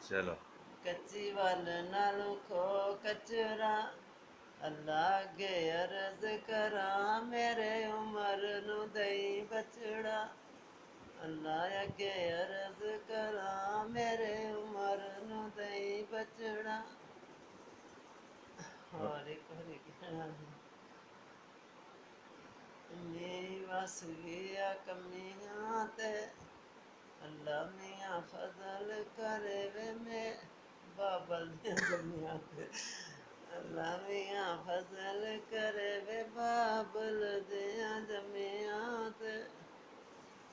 चलो। कच्ची वल नालों खो कचरा, अल्लाह अगे अर्ज करा मेरे उमर नू दई बचड़ा। अल्लाह अगे अर्ज करा मेरे उमर नू दई बचड़ा। हरे हरे कृष्ण। मेरी वस गया कमियां ते, अल्लाह मियां फजल करे वे मैं बाबल जमिया ते। अल्लाह मियां फजल करे वे बाबल दियां जमिया ते।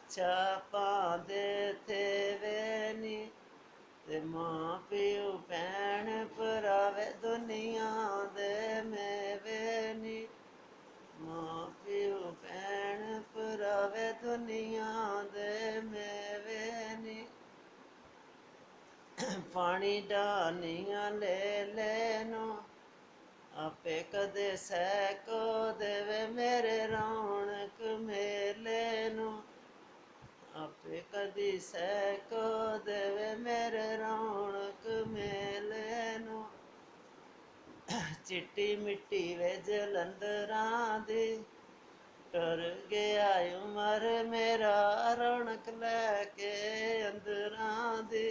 छापां दे थे वे नी ते मां प्यो भैन भरावे दुनिया दे मेवे नी। मां प्यो भैन भरावे दुनिया दे मेवे नी। पानी डानियां ले लेनो आपे कदे सैको देवे मेरे रौनक मेले नू। आपे कदी सैको देवे मेरे रौनक मेले नू। चिट्टी मिट्टी वे जलंधरां दी, टुर गया उमर मेरा रौनक लैके अंदरां दी।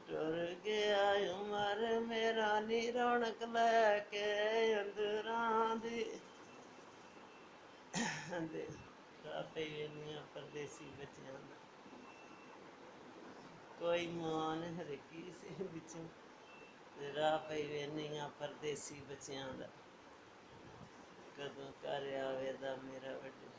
टुर गया उमर मेरा नी रौनक लैके अंदरां दी। रापे वेलियां परदेसी बच्चियां दा कोई मान हरकी से बिचों राह पई वेनियां परदेसी बच्चियां दा कदों घर आवेदा मेरा वड्डा।